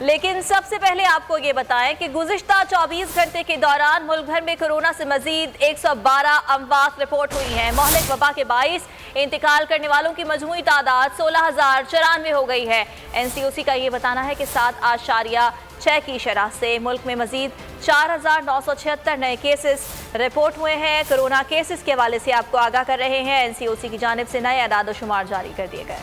लेकिन सबसे पहले आपको ये बताएं कि गुज़िश्ता 24 घंटे के दौरान मुल्क भर में कोरोना से मजीद 112 अमवात रिपोर्ट हुई हैं। मोहलिक वबा के बाइस इंतकाल करने वालों की मजमूई तादाद 16,094 हो गई है। NCOC का ये बताना है कि 7.6 की शरह से मुल्क में मजीद 4,976 नए केसेस रिपोर्ट हुए हैं। कोरोना केसेस के हवाले से आपको आगाह कर रहे हैं। NCOC की जानिब से नए अदाद शुमार जारी कर दिए गए।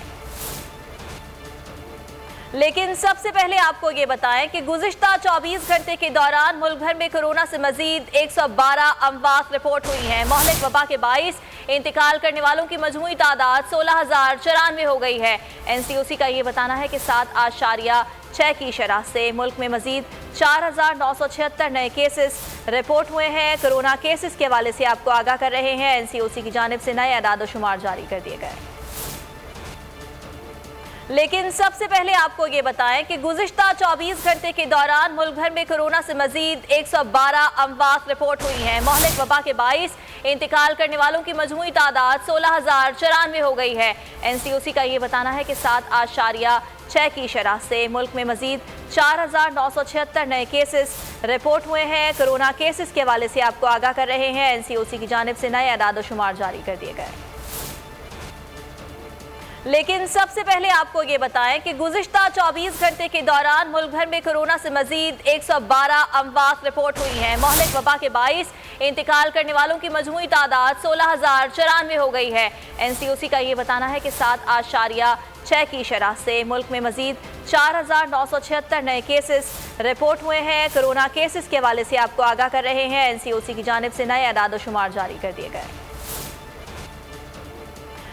लेकिन सबसे पहले आपको ये बताएं कि गुज़िश्ता 24 घंटे के दौरान मुल्क भर में कोरोना से मजीद 112 अमवात रिपोर्ट हुई हैं। मोहलिक वबा के बाइस इंतकाल करने वालों की मजमूई तादाद 16,094 हो गई है। NCOC का ये बताना है कि 7.6 की शरह से मुल्क में मजीद 4,976 नए केसेस रिपोर्ट हुए हैं। कोरोना केसेस के हवाले से आपको आगाह कर रहे हैं। NCOC की जानिब से नए अदाद शुमार जारी कर दिए गए। लेकिन सबसे पहले आपको ये बताएं कि गुज़िश्ता 24 घंटे के दौरान मुल्क भर में कोरोना से मजीद 112 अमवात रिपोर्ट हुई हैं। मोहलिक वबा के बाइस इंतकाल करने वालों की मजमूई तादाद 16,094 हो गई है। NCOC का ये बताना है कि 7.6 की शरह से मुल्क में मजीद 4,976 नए केसेस रिपोर्ट हुए हैं। कोरोना केसेस के हवाले से आपको आगाह कर रहे हैं। NCOC की जानिब से नए अदाद शुमार जारी कर दिए गए। लेकिन सबसे पहले आपको ये बताएं कि गुज़िश्ता 24 घंटे के दौरान मुल्क भर में कोरोना से मजीद 112 अमवात रिपोर्ट हुई हैं। मोहलिक वबा के बाइस इंतकाल करने वालों की मजमूई तादाद 16,094 हो गई है। NCOC का ये बताना है कि 7.6 की शरह से मुल्क में मजीद 4,976 नए केसेस रिपोर्ट हुए हैं। कोरोना केसेस के हवाले से आपको आगाह कर रहे हैं। NCOC की जानिब से नए अदाद शुमार जारी कर दिए गए।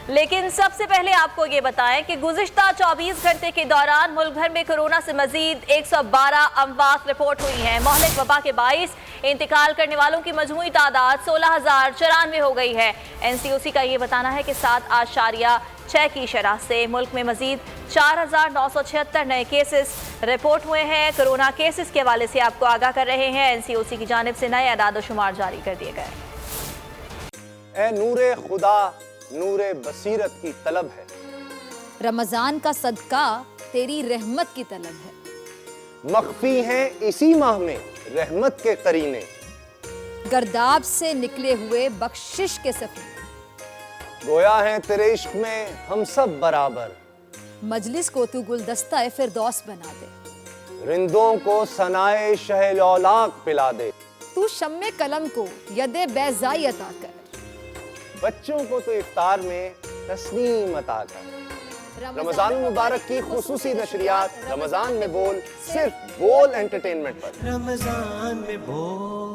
लेकिन सबसे पहले आपको ये बताएं कि गुज़िश्ता 24 घंटे के दौरान मुल्क भर में कोरोना से मजीद 112 अमवात रिपोर्ट हुई हैं। मोहलिक वबा के बाइस इंतकाल करने वालों की मजमूई तादाद 16,094 हो गई है। NCOC का ये बताना है कि 7.6 की शरह से मुल्क में मजीद 4,976 नए केसेस रिपोर्ट हुए हैं। कोरोना केसेस के हवाले से आपको आगाह कर रहे हैं। NCOC की जानिब से नए अदाद शुमार जारी कर दिए गए। ए नूरे खुदा नूरे बसीरत की तलब है, रमजान का सदका तेरी रहमत की तलब है। मख्फी हैं इसी माह में रहमत के करीने, गर्दाब से निकले हुए बख्शिश के सफीने, गोया है तेरे इश्क में हम सब बराबर, मजलिस को तू गुलदस्ता फिरदौस बना दे, रिंदों को सनाए शहलौलाक पिला दे, तू शम्मे कलम को यदे बैज़ाई अता कर, बच्चों को तो इफ्तार में तस्नीम अता कर। रमजान मुबारक की खुसूसी नशरियात रमजान में बोल, सिर्फ बोल एंटरटेनमेंट पर। रमजान में बोल।